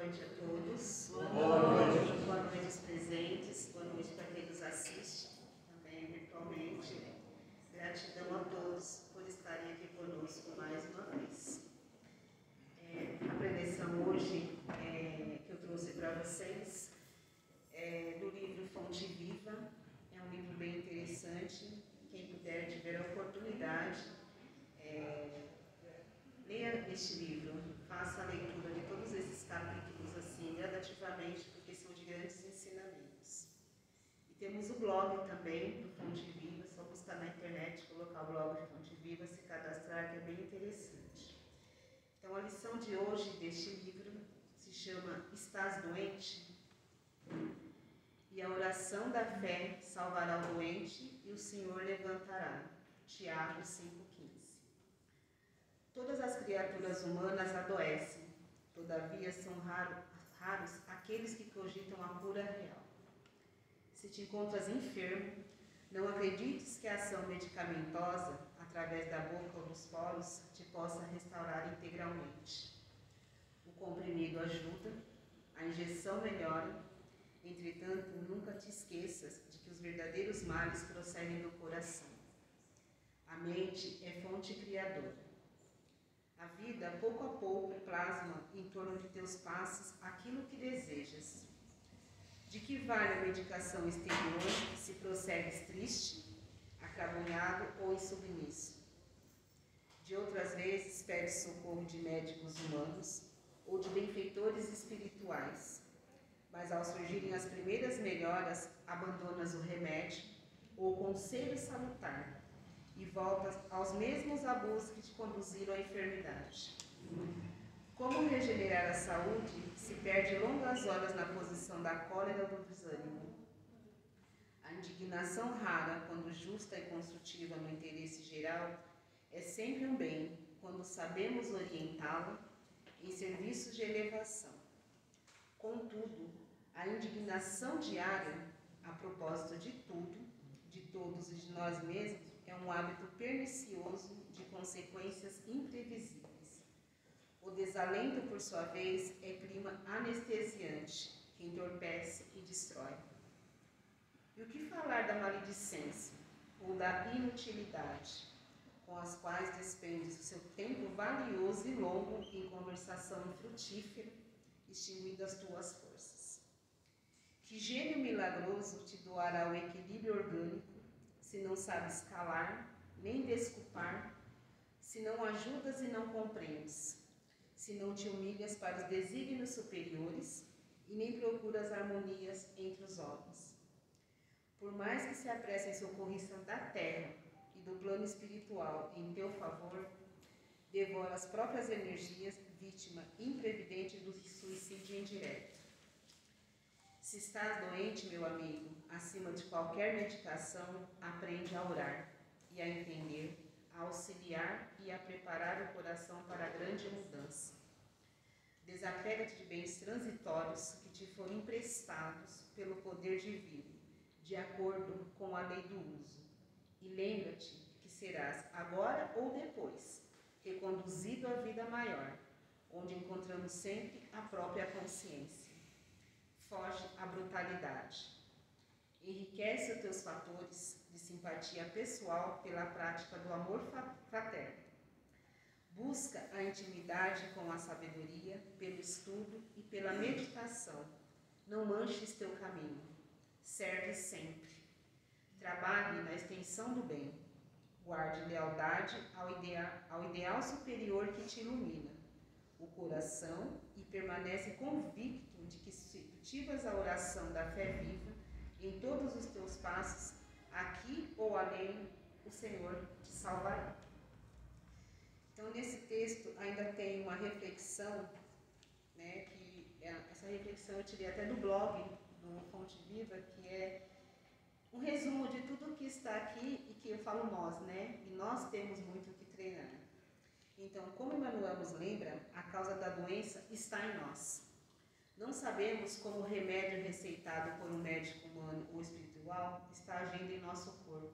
noite a todos. Boa noite. Boa noite aos presentes, boa noite para quem nos assiste, também virtualmente. Gratidão a todos por estarem aqui conosco mais uma vez. A preleção hoje que eu trouxe para vocês é do livro Fonte Viva. É um livro bem interessante. Quem puder, tiver a oportunidade, leia este livro, faça a leitura de todos esses capítulos assim, gradativamente, porque são de grandes ensinamentos. E temos o blog também do Fonte Viva, só buscar na internet, colocar o blog de Fonte Viva, se cadastrar, que é bem interessante. Então a lição de hoje deste livro se chama Estás doente? E a oração da fé salvará o doente e o Senhor levantará. Tiago 5,15. Todas as criaturas humanas adoecem, todavia são raros aqueles que cogitam a cura real. Se te encontras enfermo, não acredites que a ação medicamentosa, através da boca ou dos poros, te possa restaurar integralmente. O comprimido ajuda, a injeção melhora, entretanto, nunca te esqueças de que os verdadeiros males procedem do coração. A mente é fonte criadora. A vida, pouco a pouco, plasma em torno de teus passos aquilo que desejas. De que vale a medicação exterior se prossegues triste, acabunhado ou insubmisso? De outras vezes, pedes socorro de médicos humanos ou de benfeitores espirituais, mas ao surgirem as primeiras melhoras, abandonas o remédio ou o conselho salutar e voltas aos mesmos abusos que te conduziram à enfermidade. Como regenerar a saúde se perde longas horas na posição da cólera ou do desânimo? A indignação rara, quando justa e construtiva no interesse geral, é sempre um bem, quando sabemos orientá-la em serviços de elevação. Contudo, a indignação diária, a propósito de tudo, de todos e de nós mesmos, é um hábito pernicioso de consequências imprevisíveis. O desalento, por sua vez, é clima anestesiante, que entorpece e destrói. E o que falar da maledicência ou da inutilidade, com as quais despendes o seu tempo valioso e longo em conversação infrutífera, extinguindo as tuas forças? Que gênio milagroso te doará o equilíbrio orgânico, se não sabes calar, nem desculpar, se não ajudas e não compreendes, se não te humilhas para os desígnios superiores e nem procuras harmonias entre os homens? Por mais que se apressem socorristas da terra e do plano espiritual em teu favor, devora as próprias energias, vítima imprevidente do suicídio indireto. Se estás doente, meu amigo, acima de qualquer medicação, aprende a orar e a entender, a auxiliar e a preparar o coração para a grande mudança. Desapega-te de bens transitórios que te foram emprestados pelo poder divino, de acordo com a lei do uso. E lembra-te que serás, agora ou depois, reconduzido à vida maior, onde encontramos sempre a própria consciência. Foge à brutalidade. Enriquece os teus fatores de simpatia pessoal pela prática do amor fraterno. Busca a intimidade com a sabedoria pelo estudo e pela meditação. Não manches teu caminho. Serve sempre. Trabalhe na extensão do bem. Guarde lealdade ao ideal superior que te ilumina o coração e permanece convicto de que se cultivas a oração da fé viva em todos os teus passos, aqui ou além, o Senhor te salvará. Então, nesse texto ainda tem uma reflexão, né, essa reflexão eu tirei até do blog do Fonte Viva, que é um resumo de tudo que está aqui e que eu falo nós, né? E nós temos muito o que treinar. Então, como Emmanuel nos lembra, a causa da doença está em nós. Não sabemos como o remédio receitado por um médico humano ou espiritual está agindo em nosso corpo.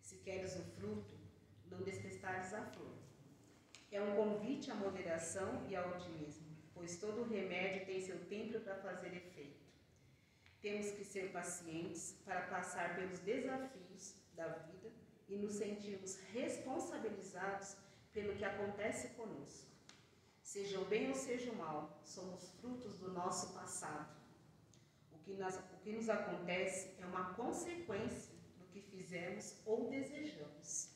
Se queres o fruto, não detestares a flor. É um convite à moderação e ao otimismo, pois todo remédio tem seu tempo para fazer efeito. Temos que ser pacientes para passar pelos desafios da vida e nos sentirmos responsabilizados pelo que acontece conosco. Seja o bem ou seja o mal, somos frutos do nosso passado. O que nos acontece é uma consequência do que fizemos ou desejamos.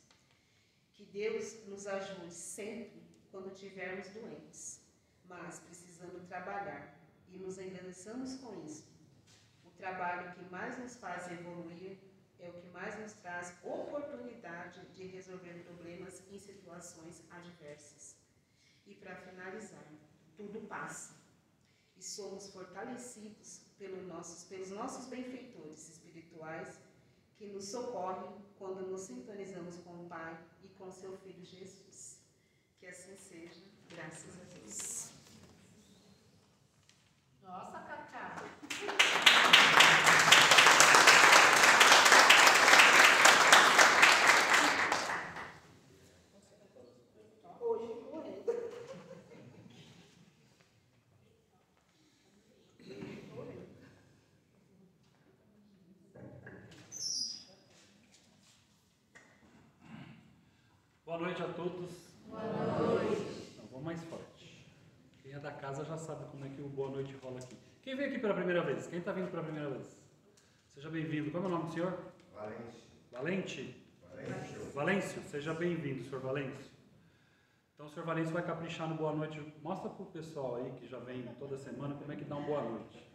Que Deus nos ajude sempre quando estivermos doentes, mas precisando trabalhar, e nos engrandecemos com isso. O trabalho que mais nos faz evoluir é o que mais nos traz oportunidade de resolver problemas em situações adversas. E para finalizar, tudo passa. E somos fortalecidos pelos nossos benfeitores espirituais que nos socorrem quando nos sintonizamos com o Pai e com seu Filho Jesus. Que assim seja, graças a Deus. Nossa, Cacá! Boa noite a todos. Boa noite. Não, vamos mais forte. Quem é da casa já sabe como é que o boa noite rola aqui. Quem veio aqui pela primeira vez? Quem está vindo pela primeira vez? Seja bem-vindo. Qual é o nome do senhor? Valente. Valêncio. Seja bem-vindo, senhor Valêncio. Então o senhor Valêncio vai caprichar no boa noite. Mostra para o pessoal aí que já vem toda semana como é que dá um boa noite.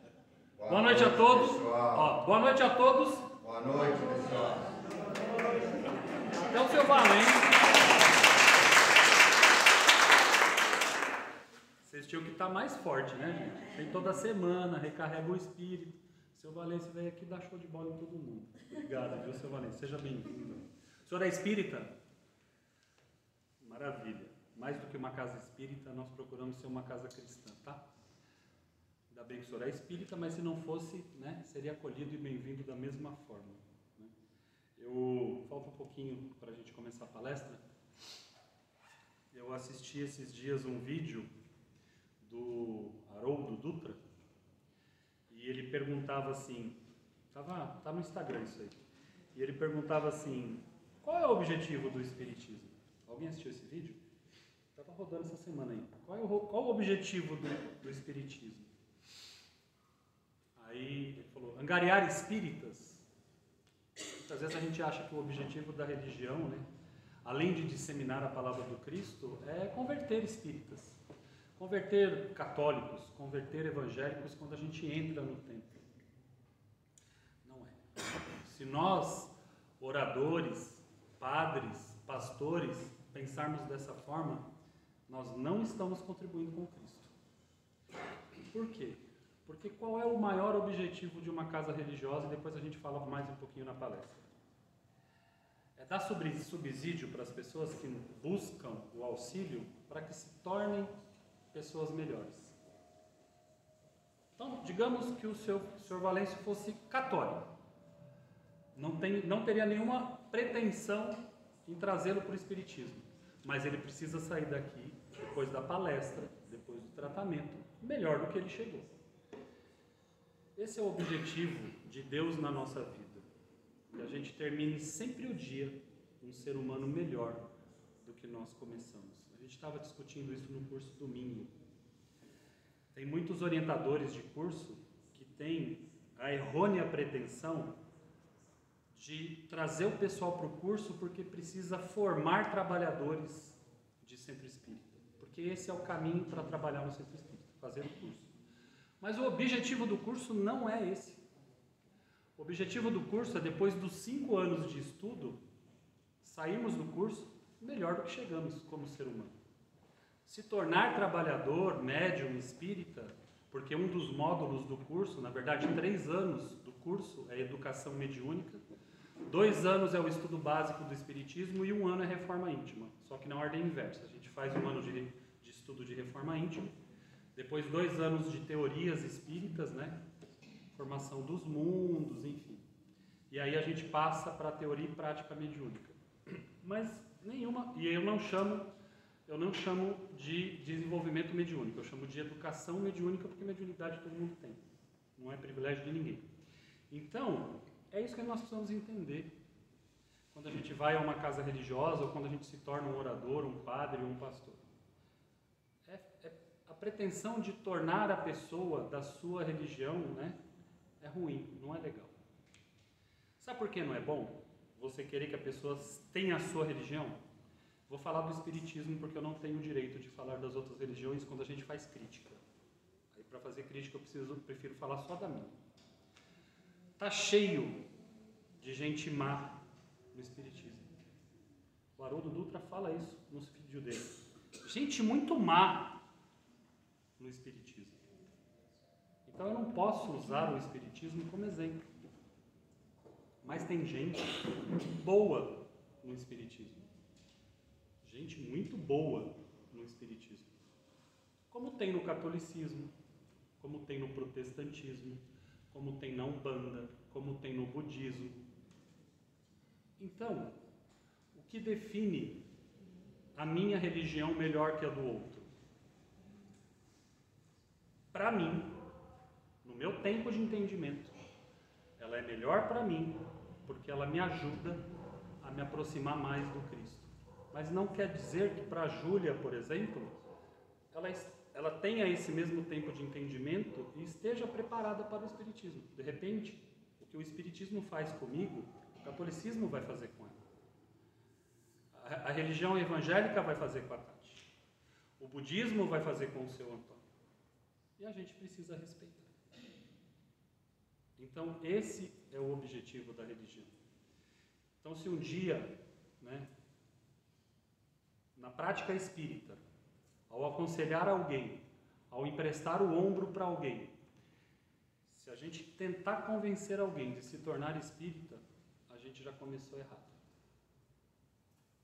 Boa noite a todos. Ó, boa noite a todos. Boa noite, pessoal. Então, seu Valêncio. Vocês tinham que estar mais forte, né, gente? Tem toda semana, recarrega o espírito. Seu Valêncio veio aqui dar show de bola em todo mundo. Obrigado, viu, seu Valêncio? Seja bem-vindo. O senhor é espírita? Maravilha. Mais do que uma casa espírita, nós procuramos ser uma casa cristã, tá? Ainda bem que o senhor é espírita, mas se não fosse, né, seria acolhido e bem-vindo da mesma forma. Né? Falta um pouquinho para a gente começar a palestra. Eu assisti esses dias um vídeo do Haroldo Dutra, e ele perguntava assim, tá no Instagram isso aí, e ele perguntava assim, qual é o objetivo do Espiritismo? Alguém assistiu esse vídeo? Estava rodando essa semana aí. Qual o objetivo do Espiritismo? Aí ele falou, angariar espíritas. Muitas vezes a gente acha que o objetivo da religião, né, além de disseminar a palavra do Cristo, é converter espíritas. Converter católicos, converter evangélicos quando a gente entra no templo. Não é. Se nós, oradores, padres, pastores, pensarmos dessa forma, nós não estamos contribuindo com Cristo. Por quê? Porque qual é o maior objetivo de uma casa religiosa? E depois a gente fala mais um pouquinho na palestra. É dar subsídio para as pessoas que buscam o auxílio para que se tornem pessoas melhores. Então, digamos que o senhor Valêncio fosse católico. Não teria nenhuma pretensão em trazê-lo para o Espiritismo. Mas ele precisa sair daqui, depois da palestra, depois do tratamento, melhor do que ele chegou. Esse é o objetivo de Deus na nossa vida. Que a gente termine sempre o dia um ser humano melhor do que nós começamos. A gente estava discutindo isso no curso domingo. Tem muitos orientadores de curso que têm a errônea pretensão de trazer o pessoal para o curso porque precisa formar trabalhadores de centro espírita. Porque esse é o caminho para trabalhar no centro espírita, fazer o curso. Mas o objetivo do curso não é esse. O objetivo do curso é, depois dos 5 anos de estudo, sairmos do curso melhor do que chegamos como ser humano. Se tornar trabalhador, médium, espírita, porque um dos módulos do curso, na verdade 3 anos do curso é educação mediúnica, 2 anos é o estudo básico do espiritismo e 1 ano é reforma íntima, só que na ordem inversa. A gente faz 1 ano de estudo de reforma íntima, depois 2 anos de teorias espíritas, né? Formação dos mundos, enfim. E aí a gente passa para a teoria e prática mediúnica. Mas nenhuma, e eu não chamo eu não chamo de desenvolvimento mediúnico, eu chamo de educação mediúnica, porque mediunidade todo mundo tem, não é privilégio de ninguém. Então, é isso que nós precisamos entender. Quando a gente vai a uma casa religiosa, ou quando a gente se torna um orador, um padre ou um pastor. A pretensão de tornar a pessoa da sua religião, né, é ruim, não é legal. Sabe por que não é bom você querer que a pessoa tenha a sua religião? Vou falar do espiritismo porque eu não tenho o direito de falar das outras religiões quando a gente faz crítica. Aí para fazer crítica eu prefiro falar só da minha. Tá cheio de gente má no espiritismo. O Haroldo Dutra fala isso no vídeo dele. Gente muito má no espiritismo. Então eu não posso usar o espiritismo como exemplo. Mas tem gente boa no espiritismo. Gente muito boa no espiritismo. Como tem no catolicismo, como tem no protestantismo, como tem na Umbanda, como tem no budismo. Então, o que define a minha religião melhor que a do outro? Para mim, no meu tempo de entendimento, ela é melhor para mim porque ela me ajuda a me aproximar mais do Cristo. Mas não quer dizer que para a Júlia, por exemplo, ela tenha esse mesmo tempo de entendimento e esteja preparada para o Espiritismo. De repente, o que o Espiritismo faz comigo, o catolicismo vai fazer com ela. A religião evangélica vai fazer com a Tati. O budismo vai fazer com o seu Antônio. E a gente precisa respeitar. Então, esse é o objetivo da religião. Então, se um dia, né, na prática espírita, ao aconselhar alguém, ao emprestar o ombro para alguém, se a gente tentar convencer alguém de se tornar espírita, a gente já começou errado.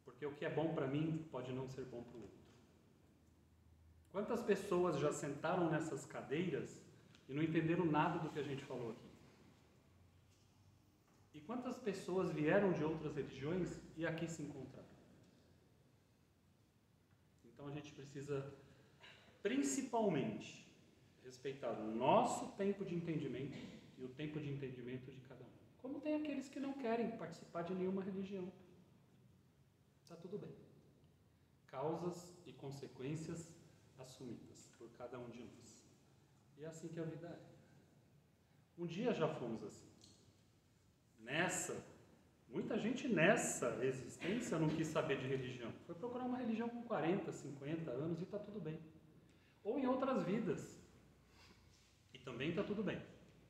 Porque o que é bom para mim pode não ser bom para o outro. Quantas pessoas já sentaram nessas cadeiras e não entenderam nada do que a gente falou aqui? E quantas pessoas vieram de outras religiões e aqui se encontraram? Então a gente precisa, principalmente, respeitar o nosso tempo de entendimento e o tempo de entendimento de cada um. Como tem aqueles que não querem participar de nenhuma religião. Está tudo bem. Causas e consequências assumidas por cada um de nós. E é assim que a vida é. Um dia já fomos assim. Muita gente nessa existência não quis saber de religião. Foi procurar uma religião com 40, 50 anos e está tudo bem. Ou em outras vidas. E também está tudo bem.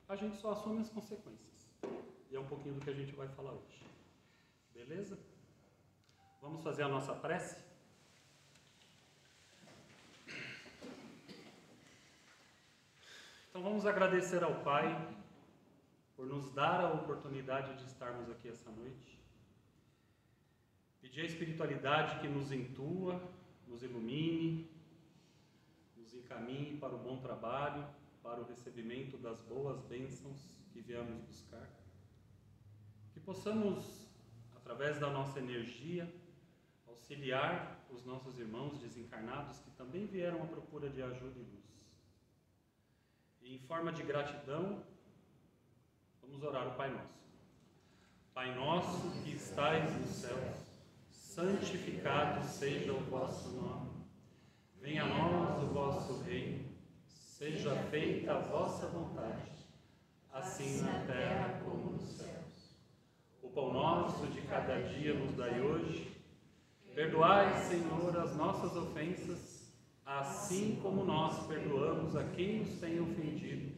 A gente só assume as consequências. E é um pouquinho do que a gente vai falar hoje. Beleza? Vamos fazer a nossa prece? Então vamos agradecer ao Pai por nos dar a oportunidade de estarmos aqui essa noite. Pedir a espiritualidade que nos intua, nos ilumine, nos encaminhe para o bom trabalho, para o recebimento das boas bênçãos que viemos buscar. Que possamos, através da nossa energia, auxiliar os nossos irmãos desencarnados que também vieram à procura de ajuda e luz. E em forma de gratidão, vamos orar o Pai Nosso. Pai nosso que estais nos céus, santificado seja o vosso nome. Venha a nós o vosso reino, seja feita a vossa vontade, assim na terra como nos céus. O pão nosso de cada dia nos dai hoje. Perdoai, Senhor, as nossas ofensas, assim como nós perdoamos a quem nos tem ofendido.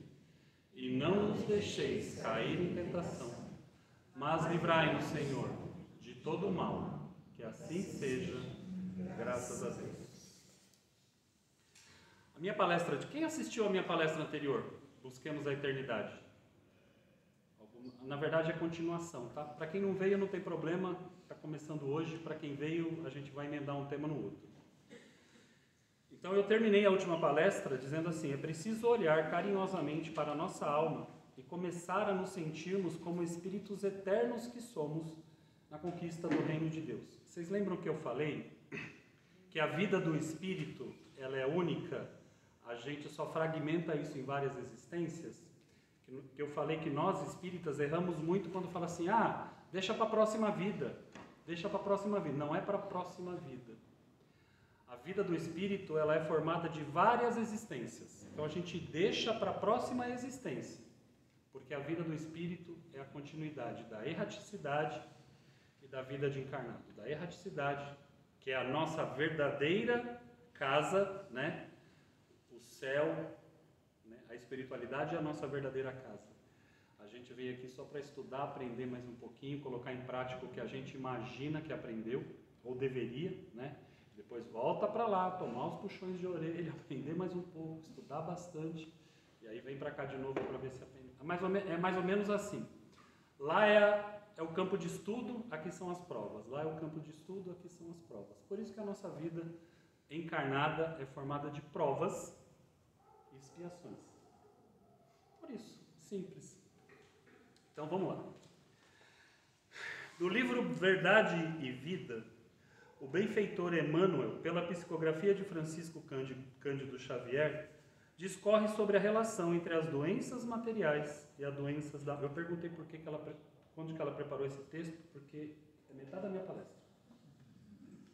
E não nos deixeis cair em tentação, mas livrai-nos, Senhor, de todo o mal, que assim seja, graças a Deus. A minha palestra, de quem assistiu a minha palestra anterior? Busquemos a eternidade. Na verdade é continuação, tá? Para quem não veio não tem problema, está começando hoje. Para quem veio, a gente vai emendar um tema no outro. Então eu terminei a última palestra dizendo assim: é preciso olhar carinhosamente para a nossa alma e começar a nos sentirmos como espíritos eternos que somos na conquista do reino de Deus. Vocês lembram que eu falei que que a vida do espírito ela é única, a gente só fragmenta isso em várias existências, que eu falei que nós espíritas erramos muito quando fala assim, deixa para a próxima vida, não é para a próxima vida. A vida do espírito ela é formada de várias existências, então a gente deixa para a próxima existência, porque a vida do espírito é a continuidade da erraticidade e da vida de encarnado. Da erraticidade, que é a nossa verdadeira casa, né? O céu, né? A espiritualidade é a nossa verdadeira casa. A gente veio aqui só para estudar, aprender mais um pouquinho, colocar em prática o que a gente imagina que aprendeu, ou deveria, né? Depois volta para lá, tomar os puxões de orelha, aprender mais um pouco, estudar bastante, e aí vem para cá de novo para ver se aprende. É mais ou menos assim. Lá é o campo de estudo, aqui são as provas. Lá é o campo de estudo, aqui são as provas. Por isso que a nossa vida encarnada é formada de provas e expiações. Por isso, simples. Então vamos lá. Do livro Verdade e Vida, o benfeitor Emmanuel, pela psicografia de Francisco Cândido Xavier, discorre sobre a relação entre as doenças materiais e as doenças da... Eu perguntei quando que ela preparou esse texto, porque é metade da minha palestra.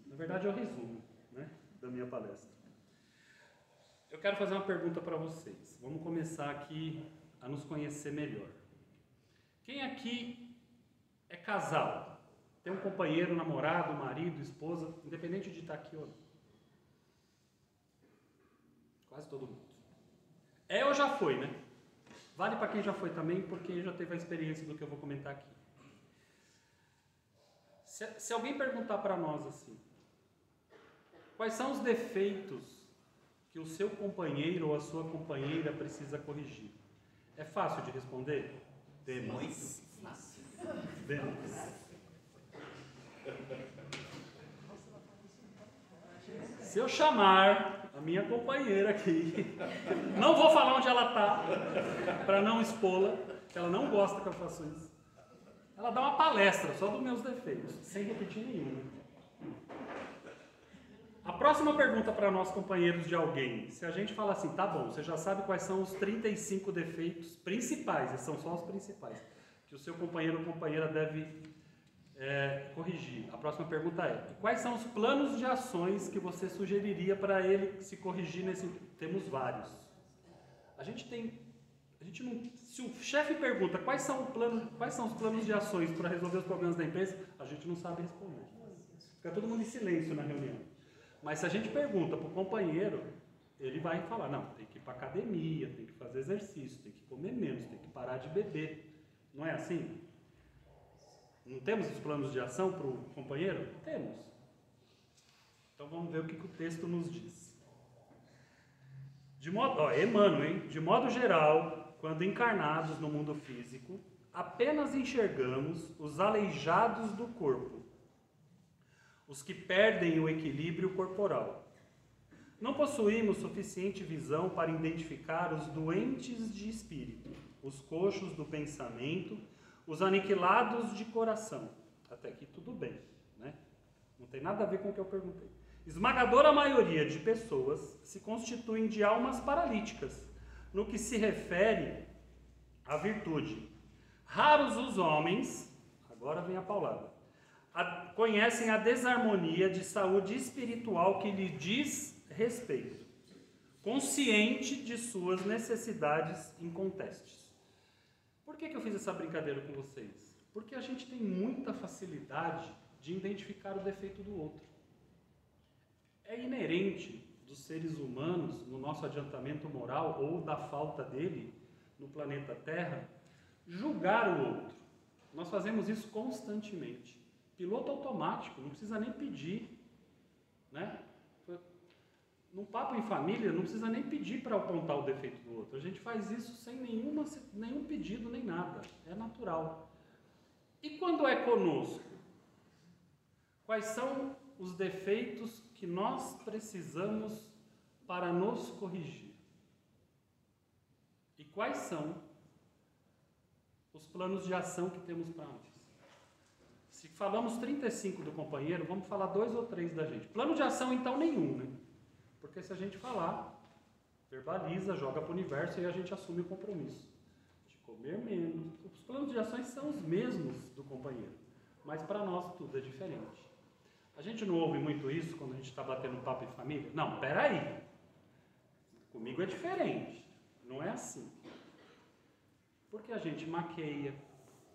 Na verdade é o resumo, né, da minha palestra. Eu quero fazer uma pergunta para vocês. Vamos começar aqui a nos conhecer melhor. Quem aqui é casal? Tem um companheiro, namorado, marido, esposa, independente de estar aqui ou não? Quase todo mundo. É ou já foi, né? Vale para quem já foi também, porque já teve a experiência do que eu vou comentar aqui. Se alguém perguntar para nós assim, quais são os defeitos que o seu companheiro ou a sua companheira precisa corrigir? É fácil de responder? Muito fácil. Se eu chamar a minha companheira aqui, não vou falar onde ela está, para não expô-la, que ela não gosta que eu faça isso. Ela dá uma palestra só dos meus defeitos, sem repetir nenhum. A próxima pergunta para nós, companheiros de alguém, se a gente fala assim, tá bom, você já sabe quais são os 35 defeitos principais, esses são só os principais, que o seu companheiro ou companheira deve corrigir. A próxima pergunta é, quais são os planos de ações que você sugeriria para ele se corrigir nesse... Temos vários. Se o chefe pergunta quais são os planos de ações para resolver os problemas da empresa, a gente não sabe responder. Fica todo mundo em silêncio na reunião. Mas se a gente pergunta para o companheiro, ele vai falar, não, tem que ir para a academia, tem que fazer exercício, tem que comer menos, tem que parar de beber. Não é assim? Não temos os planos de ação para o companheiro? Temos. Então vamos ver o que o texto nos diz. Emmanuel, hein? De modo geral, quando encarnados no mundo físico, apenas enxergamos os aleijados do corpo, os que perdem o equilíbrio corporal. Não possuímos suficiente visão para identificar os doentes de espírito, os coxos do pensamento, os aniquilados de coração. Até aqui tudo bem, né? Não tem nada a ver com o que eu perguntei. Esmagadora maioria de pessoas se constituem de almas paralíticas, no que se refere à virtude. Raros os homens, agora vem a paulada, conhecem a desarmonia de saúde espiritual que lhe diz respeito, consciente de suas necessidades incontestes. Por que eu fiz essa brincadeira com vocês? Porque a gente tem muita facilidade de identificar o defeito do outro. É inerente dos seres humanos, no nosso adiantamento moral ou da falta dele no planeta Terra, julgar o outro. Nós fazemos isso constantemente. Piloto automático, não precisa nem pedir, né? Num papo em família, não precisa nem pedir para apontar o defeito do outro. A gente faz isso sem nenhum pedido, nem nada. É natural. E quando é conosco? Quais são os defeitos que nós precisamos para nos corrigir? E quais são os planos de ação que temos para nós? Se falamos 35 do companheiro, vamos falar 2 ou 3 da gente. Plano de ação, então, nenhum, né? Porque se a gente falar, verbaliza, joga para o universo e a gente assume o compromisso de comer menos. Os planos de ações são os mesmos do companheiro, mas para nós tudo é diferente. A gente não ouve muito isso quando a gente está batendo papo em família? Não, peraí. Comigo é diferente. Não é assim. Porque a gente maqueia,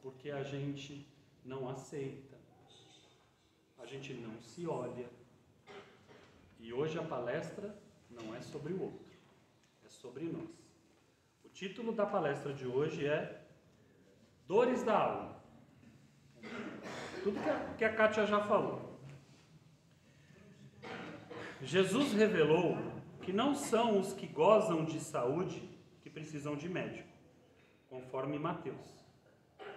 porque a gente não aceita, a gente não se olha. E hoje a palestra não é sobre o outro, é sobre nós. O título da palestra de hoje é Dores da Alma. Tudo que a Kátia já falou. Jesus revelou que não são os que gozam de saúde que precisam de médico, conforme Mateus.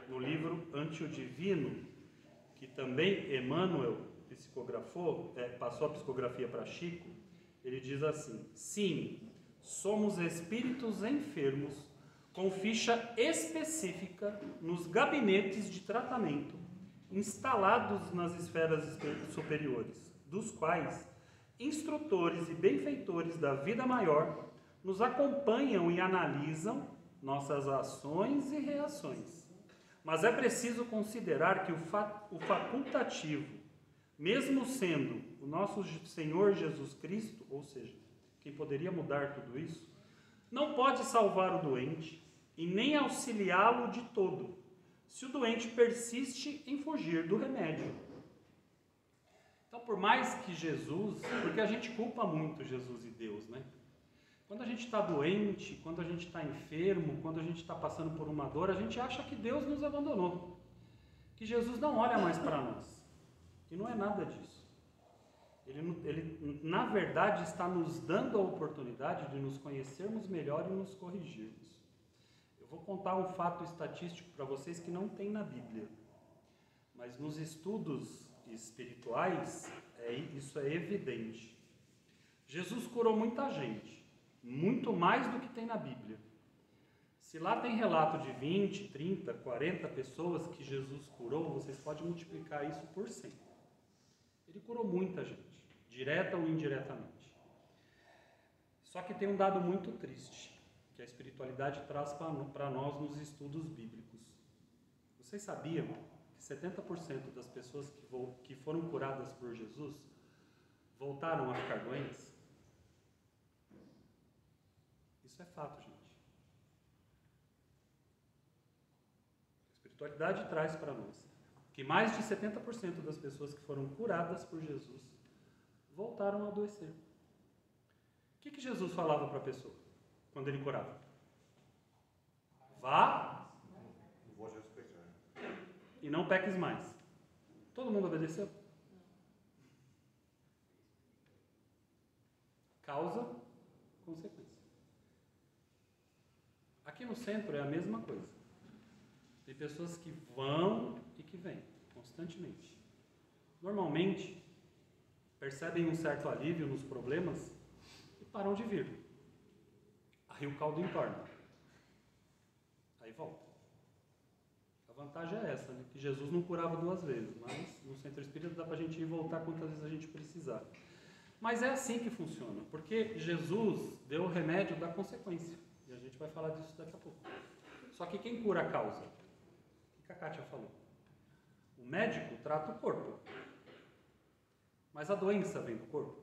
No livro Ante o Divino, que também Emmanuel psicografou, passou a psicografia para Chico, ele diz assim: sim, somos espíritos enfermos com ficha específica nos gabinetes de tratamento instalados nas esferas superiores, dos quais instrutores e benfeitores da vida maior nos acompanham e analisam nossas ações e reações. Mas é preciso considerar que o facultativo, mesmo sendo o nosso Senhor Jesus Cristo, ou seja, quem poderia mudar tudo isso, não pode salvar o doente e nem auxiliá-lo de todo, se o doente persiste em fugir do remédio. Então, por mais que Jesus, porque a gente culpa muito Jesus e Deus, né? Quando a gente está doente, quando a gente está enfermo, quando a gente está passando por uma dor, a gente acha que Deus nos abandonou, que Jesus não olha mais para nós. E não é nada disso. Ele, na verdade, está nos dando a oportunidade de nos conhecermos melhor e nos corrigirmos. Eu vou contar um fato estatístico para vocês que não tem na Bíblia, mas nos estudos espirituais, isso é evidente. Jesus curou muita gente, muito mais do que tem na Bíblia. Se lá tem relato de 20, 30, 40 pessoas que Jesus curou, vocês podem multiplicar isso por 100. Ele curou muita gente, direta ou indiretamente. Só que tem um dado muito triste, que a espiritualidade traz para nós nos estudos bíblicos. Vocês sabiam que 70% das pessoas que foram curadas por Jesus voltaram a ficar doentes? Isso é fato, gente. A espiritualidade traz para nós que mais de 70% das pessoas que foram curadas por Jesus voltaram a adoecer. O que Jesus falava para a pessoa quando ele curava? Vá e não peques mais. Todo mundo obedeceu? Causa, consequência. Aqui no centro é a mesma coisa. Tem pessoas que vão e que vêm, constantemente. Normalmente, percebem um certo alívio nos problemas e param de vir. Aí o caldo entorna. Aí volta. A vantagem é essa, né? Que Jesus não curava 2 vezes, mas no centro espírita dá para a gente ir e voltar quantas vezes a gente precisar. Mas é assim que funciona, porque Jesus deu o remédio da consequência. E a gente vai falar disso daqui a pouco. Só que quem cura a causa? O que a Kátia falou? O médico trata o corpo. Mas a doença vem do corpo?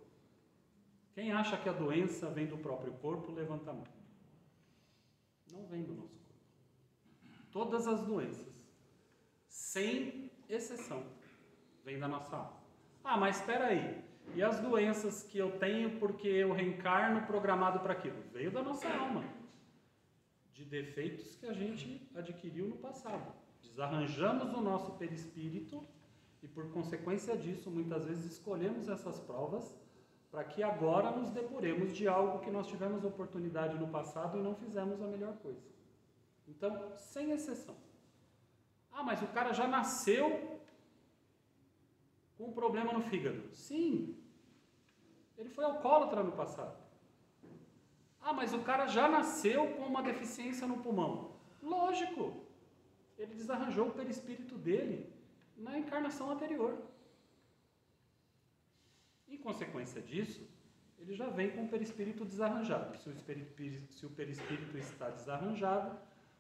Quem acha que a doença vem do próprio corpo, levanta a mão. Não vem do nosso corpo. Todas as doenças, sem exceção, vêm da nossa alma. Ah, mas espera aí. E as doenças que eu tenho porque eu reencarno programado para aquilo? Veio da nossa alma. De defeitos que a gente adquiriu no passado. Desarranjamos o nosso perispírito e, por consequência disso, muitas vezes escolhemos essas provas para que agora nos depuremos de algo que nós tivemos oportunidade no passado e não fizemos a melhor coisa. Então, sem exceção. Ah, mas o cara já nasceu com um problema no fígado. Sim, ele foi alcoólatra no passado. Ah, mas o cara já nasceu com uma deficiência no pulmão. Lógico, ele desarranjou o perispírito dele na encarnação anterior. Em consequência disso, ele já vem com o perispírito desarranjado. Se o perispírito está desarranjado,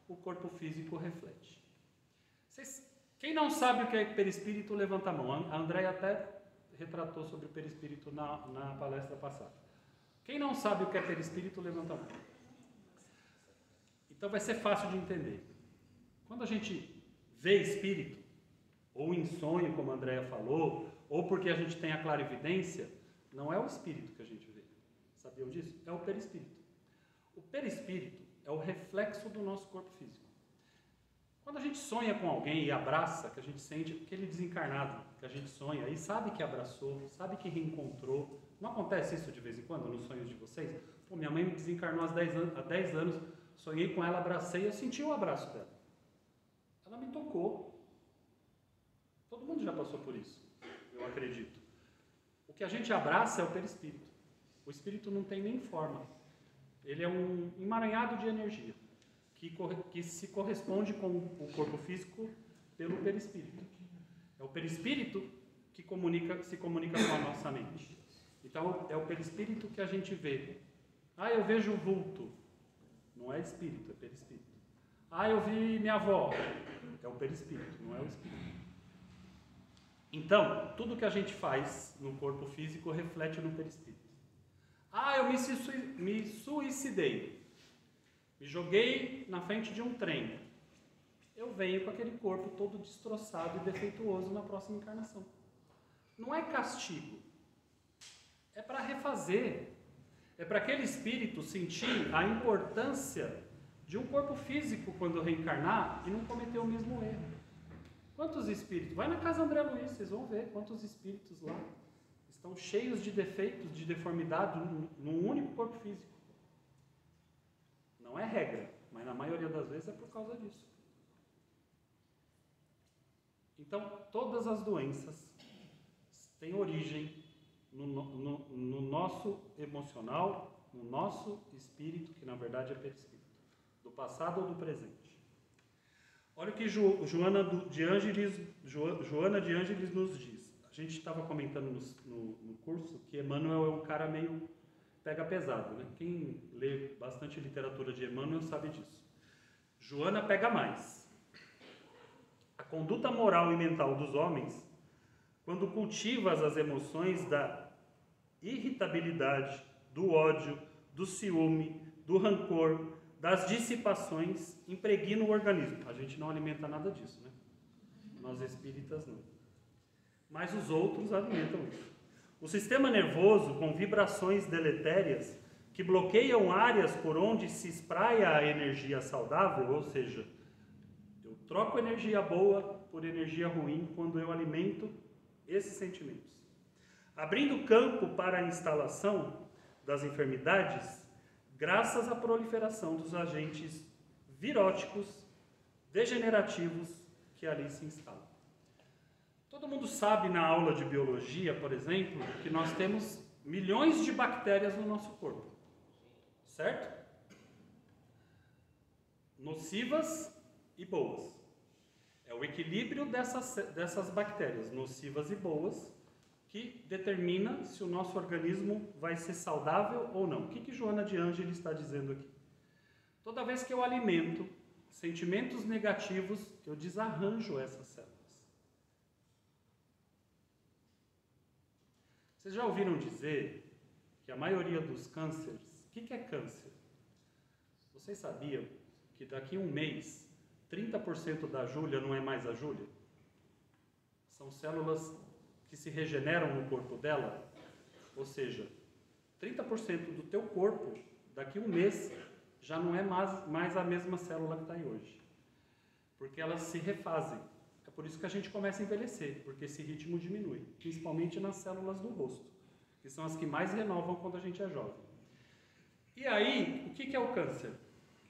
o corpo físico reflete. Quem não sabe o que é perispírito, levanta a mão. A Andréia até retratou sobre o perispírito na palestra passada. Quem não sabe o que é perispírito, levanta a mão. Então vai ser fácil de entender. Quando a gente vê espírito, ou em sonho, como a Andréia falou, ou porque a gente tem a clarividência, não é o espírito que a gente vê. Sabiam disso? É o perispírito. O perispírito é o reflexo do nosso corpo físico. Quando a gente sonha com alguém e abraça, que a gente sente aquele desencarnado que a gente sonha e sabe que abraçou, sabe que reencontrou. Não acontece isso de vez em quando nos sonhos de vocês? Pô, minha mãe me desencarnou há 10 anos, sonhei com ela, abracei, eu senti o abraço dela. Ela me tocou. Todo mundo já passou por isso, eu acredito. O que a gente abraça é o perispírito. O espírito não tem nem forma. Ele é um emaranhado de energia que se corresponde com o corpo físico pelo perispírito. É o perispírito que se comunica com a nossa mente. Então, é o perispírito que a gente vê. Ah, eu vejo o vulto. Não é espírito, é perispírito. Ah, eu vi minha avó. É o perispírito, não é o espírito. Então, tudo que a gente faz no corpo físico reflete no perispírito. Ah, eu me suicidei. Me joguei na frente de um trem. Eu venho com aquele corpo todo destroçado e defeituoso na próxima encarnação. Não é castigo. É para refazer. É para aquele espírito sentir a importância de um corpo físico quando reencarnar e não cometer o mesmo erro. Quantos espíritos? Vai na casa André Luiz, vocês vão ver quantos espíritos lá estão cheios de defeitos, de deformidade num único corpo físico. Não é regra, mas na maioria das vezes é por causa disso. Então, todas as doenças têm origem no nosso emocional, no nosso espírito, que na verdade é perispírito, do passado ou do presente. Olha o que Joana de Ângeles nos diz. A gente estava comentando no curso que Emmanuel é um cara meio pega pesado, né? Quem lê bastante literatura de Emmanuel sabe disso. Joana pega mais. A conduta moral e mental dos homens, quando cultivas as emoções da irritabilidade, do ódio, do ciúme, do rancor, das dissipações, impregna o organismo. A gente não alimenta nada disso, né? Nós espíritas não. Mas os outros alimentam isso. O sistema nervoso, com vibrações deletérias, que bloqueiam áreas por onde se espraia a energia saudável, ou seja, eu troco energia boa por energia ruim quando eu alimento esses sentimentos. Abrindo campo para a instalação das enfermidades, graças à proliferação dos agentes viróticos, degenerativos que ali se instalam. Todo mundo sabe na aula de biologia, por exemplo, que nós temos milhões de bactérias no nosso corpo, certo? Nocivas e boas. É o equilíbrio dessas bactérias, nocivas e boas, que determina se o nosso organismo vai ser saudável ou não. O que Joana de Ângeles está dizendo aqui? Toda vez que eu alimento sentimentos negativos, eu desarranjo essas células. Vocês já ouviram dizer que a maioria dos cânceres... O que é câncer? Vocês sabiam que daqui a um mês, 30% da Júlia não é mais a Júlia? São células que se regeneram no corpo dela, ou seja, 30% do teu corpo, daqui a um mês, já não é mais a mesma célula que está aí hoje. Porque elas se refazem. É por isso que a gente começa a envelhecer, porque esse ritmo diminui, principalmente nas células do rosto, que são as que mais renovam quando a gente é jovem. E aí, o que é o câncer?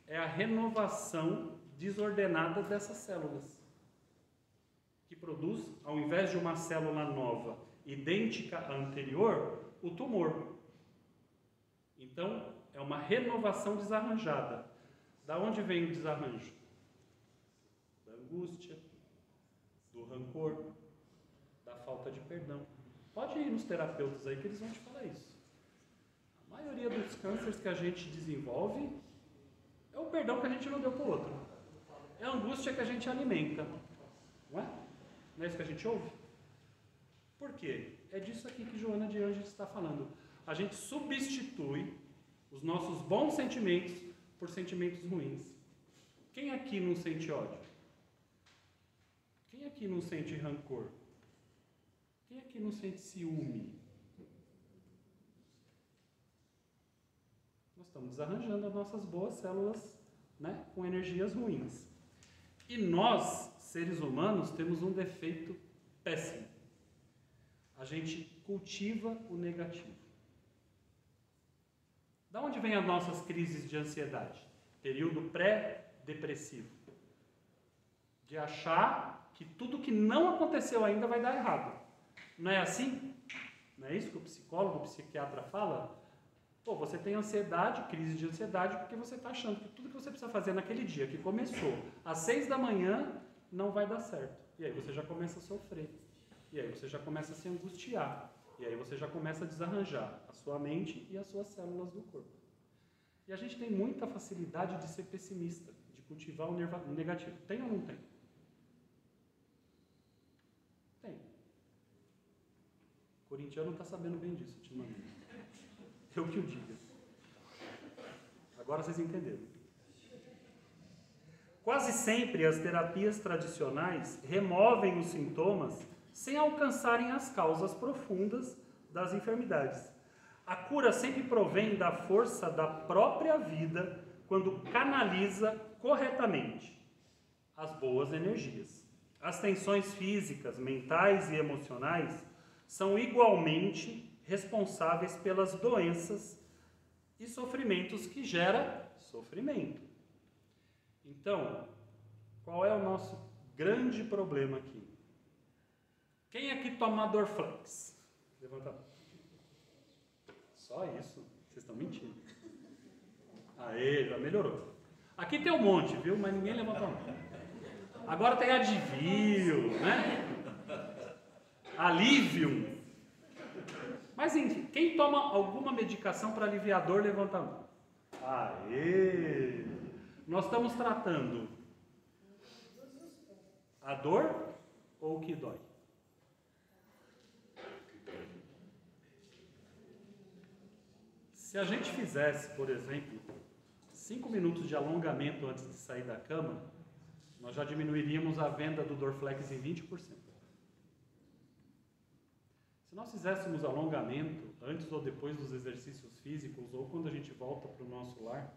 É a renovação desordenada dessas células, que produz, ao invés de uma célula nova, idêntica à anterior, o tumor. Então, é uma renovação desarranjada. Da onde vem o desarranjo? Da angústia, do do rancor, da falta de perdão. Pode ir nos terapeutas aí que eles vão te falar isso. A maioria dos cânceres que a gente desenvolve é o perdão que a gente não deu para o outro. É a angústia que a gente alimenta. Não é? Não é isso que a gente ouve? Por quê? É disso aqui que Joana de Ângeles está falando. A gente substitui os nossos bons sentimentos por sentimentos ruins. Quem aqui não sente ódio? Quem aqui não sente rancor? Quem aqui não sente ciúme? Nós estamos desarranjando as nossas boas células, né, com energias ruins. E nós, seres humanos, temos um defeito péssimo. A gente cultiva o negativo. Da onde vêm as nossas crises de ansiedade? Período pré-depressivo. De achar que tudo que não aconteceu ainda vai dar errado. Não é assim? Não é isso que o psicólogo, o psiquiatra fala? Pô, você tem ansiedade, crise de ansiedade, porque você está achando que tudo que você precisa fazer naquele dia que começou às 6 da manhã não vai dar certo. E aí você já começa a sofrer. E aí você já começa a se angustiar. E aí você já começa a desarranjar a sua mente e as suas células do corpo. E a gente tem muita facilidade de ser pessimista, de cultivar o negativo. Tem ou não tem? Tem. O corintiano está sabendo bem disso ultimamente. Eu que o diga. Agora vocês entenderam. Quase sempre as terapias tradicionais removem os sintomas sem alcançarem as causas profundas das enfermidades. A cura sempre provém da força da própria vida quando canaliza corretamente as boas energias. As tensões físicas, mentais e emocionais são igualmente responsáveis pelas doenças e sofrimentos que gera sofrimento. Então, qual é o nosso grande problema aqui? Quem aqui toma Dorflex? Levanta a mão. Só isso? Vocês estão mentindo. Aê, já melhorou. Aqui tem um monte, viu? Mas ninguém levantou a mão. Agora tem Advil, né? Alivium. Mas enfim, quem toma alguma medicação para aliviar a dor, levanta a mão. Aê! Nós estamos tratando a dor ou o que dói? Se a gente fizesse, por exemplo, 5 minutos de alongamento antes de sair da cama, nós já diminuiríamos a venda do Dorflex em 20%. Se nós fizéssemos alongamento antes ou depois dos exercícios físicos, ou quando a gente volta para o nosso lar,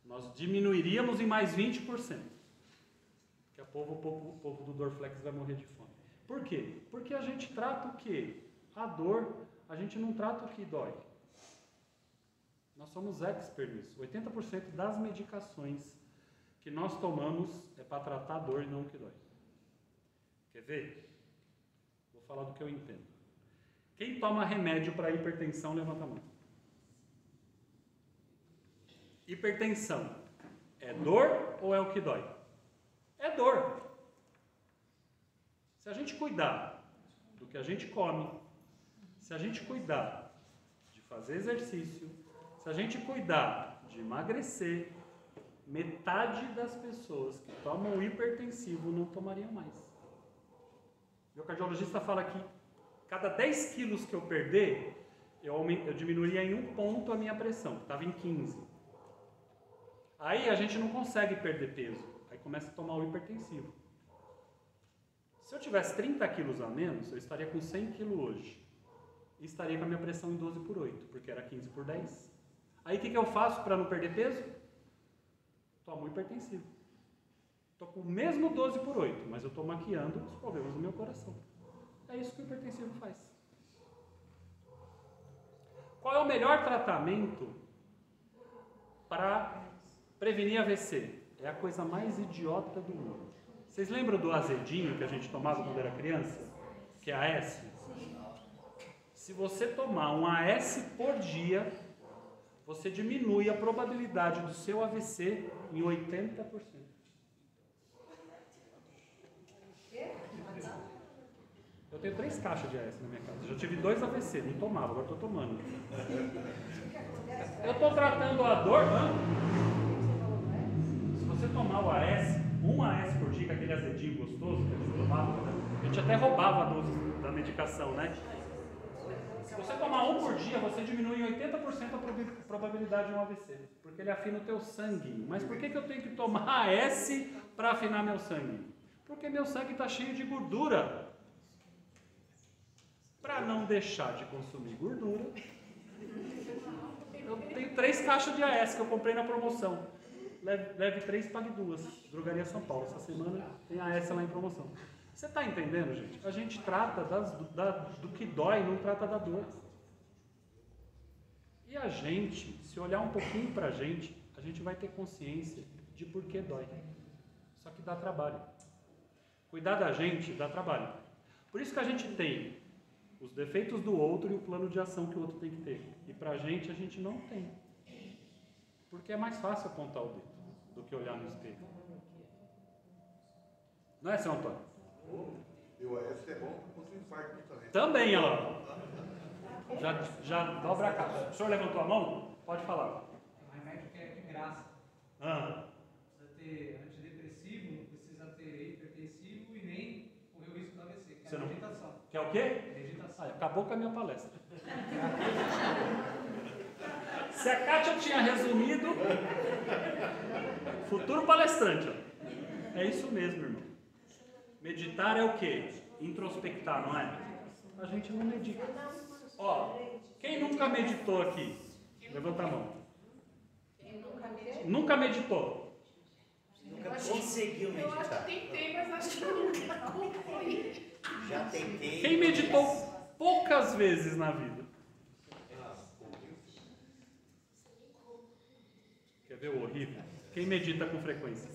nós diminuiríamos em mais 20%. Daqui a pouco o povo do Dorflex vai morrer de fome. Por quê? Porque a gente trata o quê? A dor, a gente não trata o que dói. Nós somos experts nisso. 80% das medicações que nós tomamos é para tratar a dor e não o que dói. Quer ver? Vou falar do que eu entendo. Quem toma remédio para hipertensão, levanta a mão. Hipertensão é dor ou é o que dói? É dor. Se a gente cuidar do que a gente come, se a gente cuidar de fazer exercício, se a gente cuidar de emagrecer, metade das pessoas que tomam hipertensivo não tomariam mais. Meu cardiologista fala que cada 10 quilos que eu perder, eu diminuiria em 1 ponto a minha pressão, que estava em 15. Aí a gente não consegue perder peso, aí começa a tomar o hipertensivo. Se eu tivesse 30 quilos a menos, eu estaria com 100 quilos hoje. E estaria com a minha pressão em 12/8, porque era 15/10. Aí o que eu faço para não perder peso? Tomo hipertensivo. Estou com o mesmo 12/8, mas eu estou maquiando os problemas do meu coração. É isso que o hipertensivo faz. Qual é o melhor tratamento para prevenir AVC? É a coisa mais idiota do mundo. Vocês lembram do azedinho que a gente tomava quando era criança? Que é a AS? Se você tomar um AS por dia, você diminui a probabilidade do seu AVC em 80%. Eu tenho 3 caixas de AS na minha casa. Já tive 2 AVC, não tomava, agora estou tomando. Eu estou tratando a dor. Se você tomar o AS, um AS por dia, aquele azedinho gostoso que eles tomavam, a gente até roubava a dose da medicação, né? Se você tomar um por dia, você diminui em 80% a probabilidade de um AVC, porque ele afina o teu sangue. Mas por que eu tenho que tomar AS para afinar meu sangue? Porque meu sangue está cheio de gordura. Para não deixar de consumir gordura, eu tenho 3 caixas de AS que eu comprei na promoção. Leve 3, pague 2. Drogaria São Paulo. Essa semana tem AS lá em promoção. Você está entendendo, gente? A gente trata do que dói, não trata da dor. E a gente, se olhar um pouquinho para a gente vai ter consciência de por que dói. Só que dá trabalho. Cuidar da gente dá trabalho. Por isso que a gente tem os defeitos do outro e o plano de ação que o outro tem que ter. E pra a gente não tem. Porque é mais fácil apontar o dedo do que olhar no espelho. Não é, seu Antônio? E o AS é bom contra o infarto também. Também, olha lá. Já dobra a caixa. O senhor levantou a mão? Pode falar. O remédio que é de graça. Ah. Precisa ter antidepressivo, não precisa ter hipertensivo e nem correr o risco do AVC, que é a meditação. Quer o quê? Meditação. Acabou com a minha palestra. Se a Kátia tinha resumido, futuro palestrante. Ó. É isso mesmo, irmão. Meditar é o quê? Introspectar, não é? A gente não medita. Ó, quem nunca meditou aqui? Levanta a mão. Nunca meditou? Nunca conseguiu Eu acho meditar. que tentei, mas acho que eu nunca concluí. Já tentei. Quem meditou poucas vezes na vida? Quer ver o horrível? Quem medita com frequência?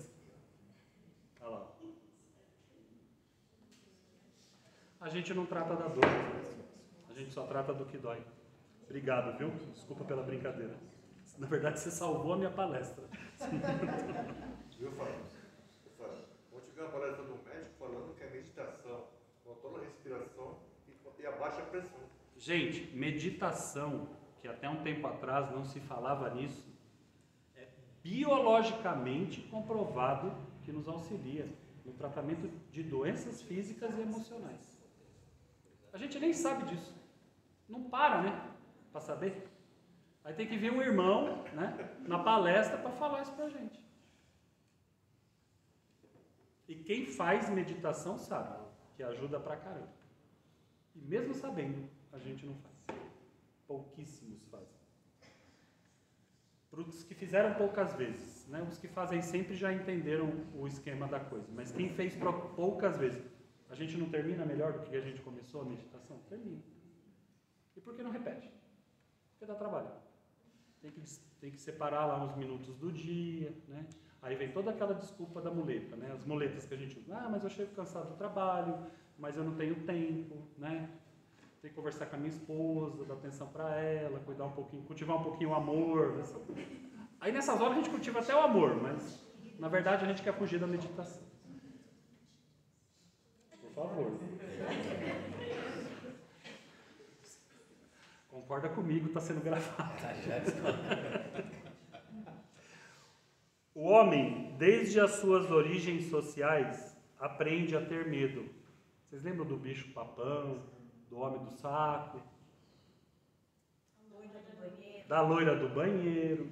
Olha lá. A gente não trata da dor, a gente só trata do que dói. Obrigado, viu? Desculpa pela brincadeira. Na verdade, você salvou a minha palestra. Viu, Fábio? Ontem tive uma palestra do médico falando que a meditação controla a respiração e abaixa a pressão. Gente, meditação, que até um tempo atrás não se falava nisso, é biologicamente comprovado que nos auxilia no tratamento de doenças físicas e emocionais. A gente nem sabe disso. Não para, né? Para saber. Aí tem que vir um irmão, né, na palestra para falar isso pra gente. E quem faz meditação sabe que ajuda pra caramba. E mesmo sabendo, a gente não faz. Pouquíssimos fazem. Para os que fizeram poucas vezes, né? Os que fazem sempre já entenderam o esquema da coisa. Mas quem fez poucas vezes, a gente não termina melhor do que a gente começou a meditação? Termina. E por que não repete? Porque dá trabalho. Tem que separar lá uns minutos do dia, né? Aí vem toda aquela desculpa da muleta, né? As muletas que a gente usa. Ah, mas eu chego cansado do trabalho, mas eu não tenho tempo, né? Tem que conversar com a minha esposa, dar atenção para ela, cuidar um pouquinho, cultivar um pouquinho o amor. Né? Aí nessas horas a gente cultiva até o amor, mas na verdade a gente quer fugir da meditação. Por favor. Concorda comigo, está sendo gravado. O homem, desde as suas origens sociais, aprende a ter medo. Vocês lembram do bicho papão, do homem do saco? Da loira do banheiro.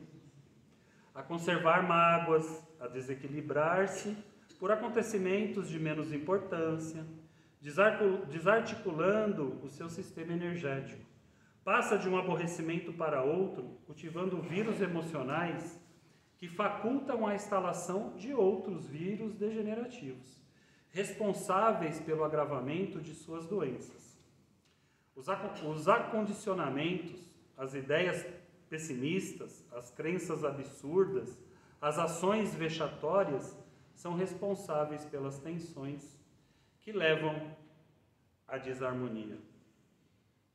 A conservar mágoas, a desequilibrar-se por acontecimentos de menos importância, desarticulando o seu sistema energético. Passa de um aborrecimento para outro, cultivando vírus emocionais que facultam a instalação de outros vírus degenerativos, responsáveis pelo agravamento de suas doenças. Os acondicionamentos, as ideias pessimistas, as crenças absurdas, as ações vexatórias são responsáveis pelas tensões que levam à desarmonia.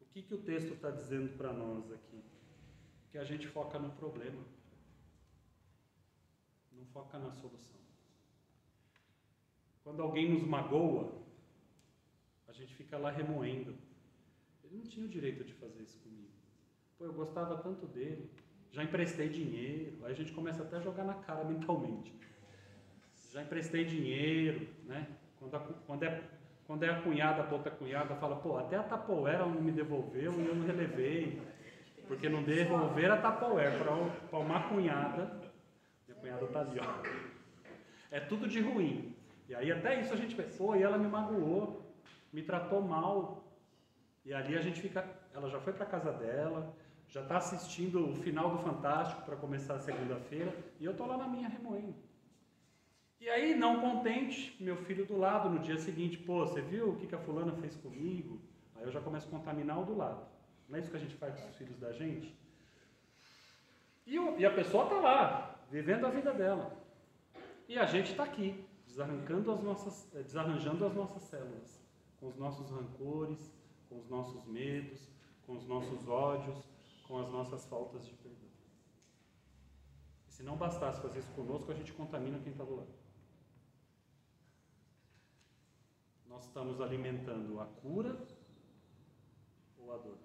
O que o texto está dizendo para nós aqui? Que a gente foca no problema, não foca na solução. Quando alguém nos magoa, a gente fica lá remoendo. Ele não tinha o direito de fazer isso comigo. Pô, eu gostava tanto dele, já emprestei dinheiro, aí a gente começa até a jogar na cara mentalmente. Já emprestei dinheiro, né? Quando é a cunhada para outra cunhada, fala, pô, até a Tupperware ela não me devolveu e eu não relevei, porque não devolver a Tupperware para uma cunhada. Minha cunhada tá ali, ó. É tudo de ruim. E aí até isso a gente pensa, pô, e ela me magoou, me tratou mal. E ali a gente fica, ela já foi para casa dela, já está assistindo o final do Fantástico para começar a segunda-feira, e eu estou lá na minha remoendo. E aí, não contente, meu filho do lado, no dia seguinte, pô, você viu o que a fulana fez comigo? Aí eu já começo a contaminar o do lado. Não é isso que a gente faz com os filhos da gente? E a pessoa está lá, vivendo a vida dela. E a gente está aqui, desarranjando as nossas células, com os nossos rancores, com os nossos medos, com os nossos ódios, com as nossas faltas de perdão. E se não bastasse fazer isso conosco, a gente contamina quem está do lado. Nós estamos alimentando a cura ou a dor?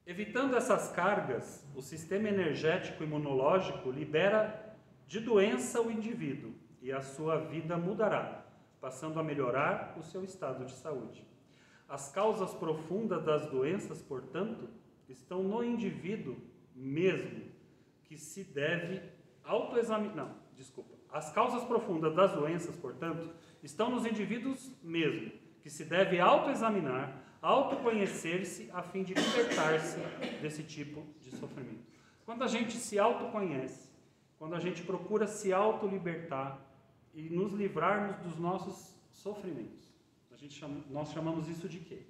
Evitando essas cargas, o sistema energético imunológico libera de doença o indivíduo e a sua vida mudará, passando a melhorar o seu estado de saúde. As causas profundas das doenças, portanto, estão no indivíduo mesmo, que se deve autoexaminar. As causas profundas das doenças, portanto, estão nos indivíduos mesmo, que se deve autoexaminar, autoconhecer-se a fim de libertar-se desse tipo de sofrimento. Quando a gente se autoconhece, quando a gente procura se autolibertar e nos livrarmos dos nossos sofrimentos, nós chamamos isso de quê?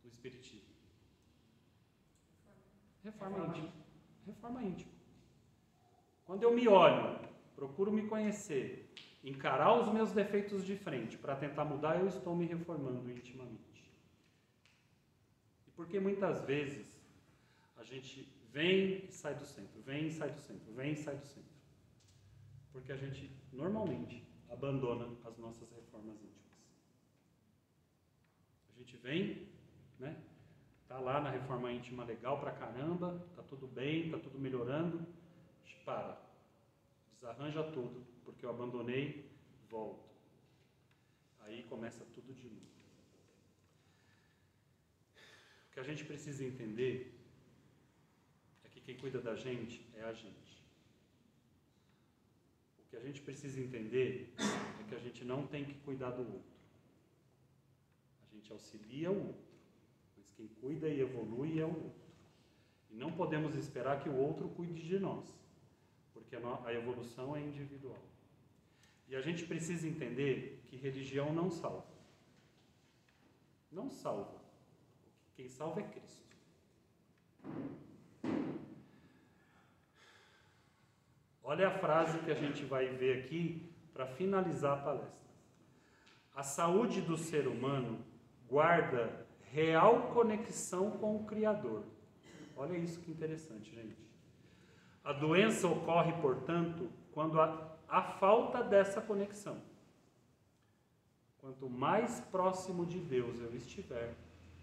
Do Espiritismo. Reforma íntima. Reforma íntima. Quando eu me olho, procuro me conhecer, encarar os meus defeitos de frente para tentar mudar, eu estou me reformando intimamente. E porque muitas vezes a gente vem e sai do centro, vem e sai do centro, vem e sai do centro. Porque a gente normalmente abandona as nossas reformas íntimas. A gente vem, né? Tá lá na reforma íntima legal pra caramba, tá tudo bem, tá tudo melhorando, a gente para, desarranja tudo, porque eu abandonei, volto. Aí começa tudo de novo. O que a gente precisa entender é que quem cuida da gente é a gente. O que a gente precisa entender é que a gente não tem que cuidar do outro. A gente auxilia o outro. Mas quem cuida e evolui é o outro. E não podemos esperar que o outro cuide de nós, porque a evolução é individual. E a gente precisa entender que religião não salva. Não salva. Quem salva é Cristo. Olha a frase que a gente vai ver aqui para finalizar a palestra. A saúde do ser humano guarda real conexão com o Criador. Olha isso que interessante, gente. A doença ocorre, portanto, quando há falta dessa conexão. Quanto mais próximo de Deus eu estiver,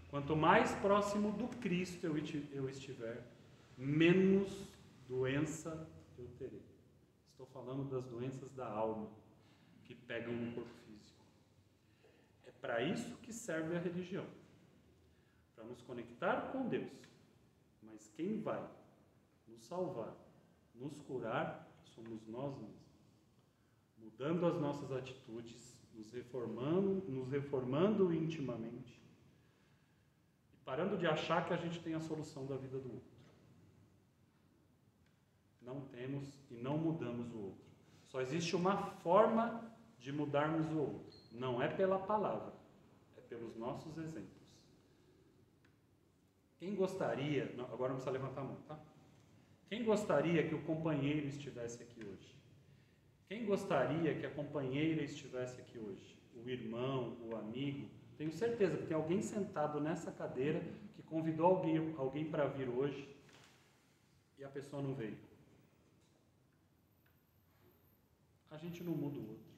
quanto mais próximo do Cristo eu estiver, menos doença eu terei. Estou falando das doenças da alma, que pegam no corpo físico. É para isso que serve a religião. Para nos conectar com Deus. Mas quem vai nos salvar, nos curar, somos nós mesmos. Mudando as nossas atitudes, nos reformando intimamente e parando de achar que a gente tem a solução da vida do outro. Não temos e não mudamos o outro. Só existe uma forma de mudarmos o outro. Não é pela palavra, é pelos nossos exemplos. Quem gostaria, não, agora não precisa levantar a mão, tá? Quem gostaria que o companheiro estivesse aqui hoje? Quem gostaria que a companheira estivesse aqui hoje? O irmão, o amigo? Tenho certeza que tem alguém sentado nessa cadeira que convidou alguém para vir hoje e a pessoa não veio. A gente não muda o outro.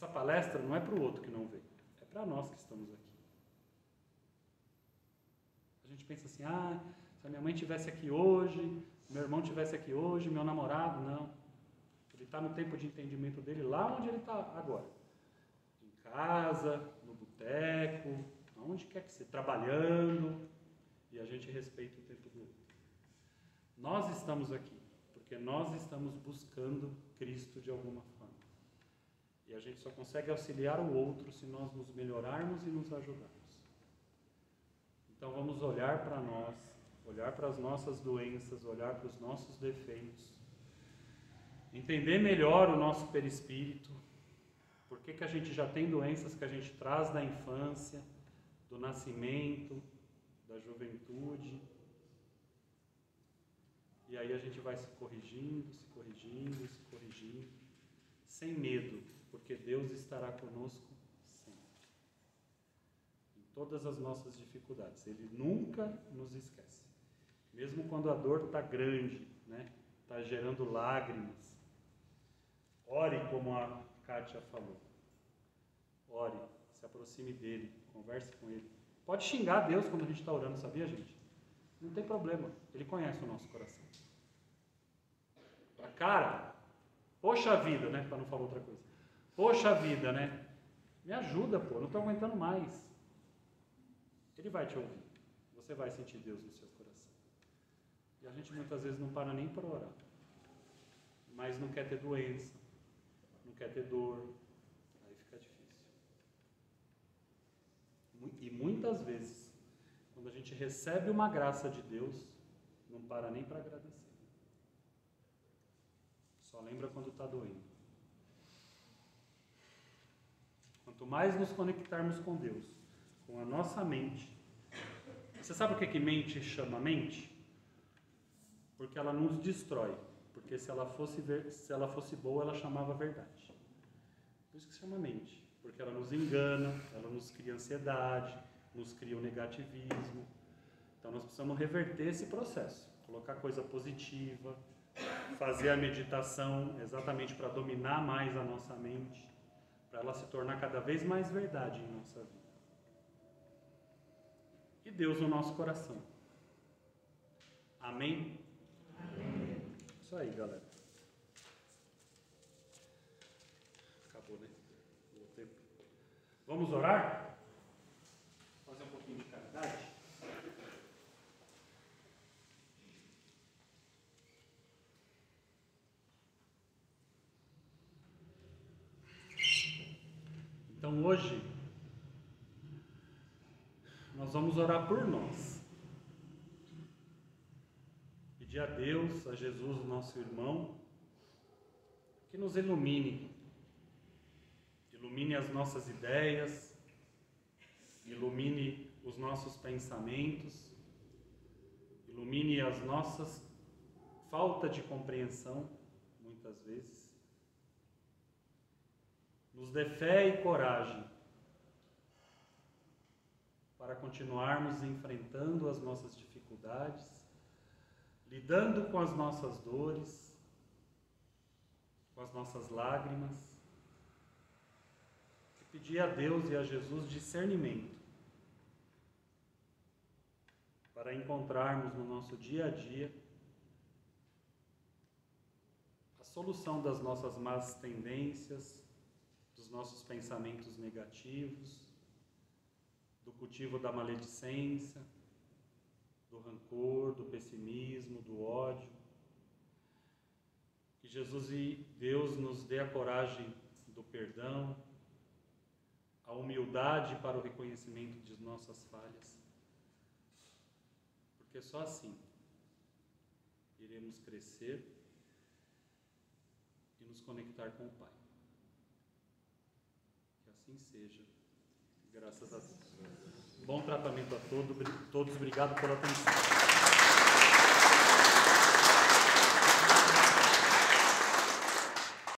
Essa palestra não é para o outro que não veio, é para nós que estamos aqui. A gente pensa assim, se a minha mãe estivesse aqui hoje, meu irmão estivesse aqui hoje, meu namorado, não. Ele está no tempo de entendimento dele lá onde ele está agora. Em casa, no boteco, aonde quer que seja, trabalhando, e a gente respeita o tempo do outro. Nós estamos aqui porque nós estamos buscando Cristo de alguma forma. E a gente só consegue auxiliar o outro se nós nos melhorarmos e nos ajudarmos. Então vamos olhar para nós, olhar para as nossas doenças, olhar para os nossos defeitos, entender melhor o nosso perispírito, por que a gente já tem doenças que a gente traz da infância, do nascimento, da juventude. E aí a gente vai se corrigindo, sem medo, porque Deus estará conosco sempre. Em todas as nossas dificuldades. Ele nunca nos esquece. Mesmo quando a dor está grande, está gerando lágrimas. Ore como a Kátia falou. Ore, se aproxime dele, converse com ele. Pode xingar Deus quando a gente está orando, sabia, gente? Não tem problema, ele conhece o nosso coração. Cara, poxa vida, para não falar outra coisa. Poxa vida, me ajuda, não estou aguentando mais. Ele vai te ouvir, você vai sentir Deus no seu coração. E a gente muitas vezes não para nem para orar, mas não quer ter doença, não quer ter dor, aí fica difícil. E muitas vezes, quando a gente recebe uma graça de Deus, não para nem para agradecer. Só lembra quando está doendo. Quanto mais nos conectarmos com Deus, com a nossa mente. Você sabe o que mente chama mente? Porque ela nos destrói. Porque se ela fosse boa, ela chamava verdade. Por isso que se chama mente. Porque ela nos engana, ela nos cria ansiedade, nos cria o negativismo. Então nós precisamos reverter esse processo. Colocar coisa positiva, fazer a meditação exatamente para dominar mais a nossa mente, para ela se tornar cada vez mais verdade em nossa vida. E Deus no nosso coração. Amém? Amém. Isso aí, galera. Acabou, né? Deu tempo. Vamos orar? Fazer um pouquinho de caridade? Então hoje nós vamos orar por nós. Pedir a Deus, a Jesus, o nosso irmão, que nos ilumine. Ilumine as nossas ideias, ilumine os nossos pensamentos, ilumine as nossas falta de compreensão, muitas vezes. Nos dê fé e coragem para continuarmos enfrentando as nossas dificuldades, lidando com as nossas dores, com as nossas lágrimas, e pedir a Deus e a Jesus discernimento para encontrarmos no nosso dia a dia a solução das nossas más tendências, dos nossos pensamentos negativos, do cultivo da maledicência, do rancor, do pessimismo, do ódio. Que Jesus e Deus nos dê a coragem do perdão, a humildade para o reconhecimento de nossas falhas, porque só assim iremos crescer e nos conectar com o Pai. Assim seja, graças a Deus. Bom tratamento a todos, obrigado pela atenção.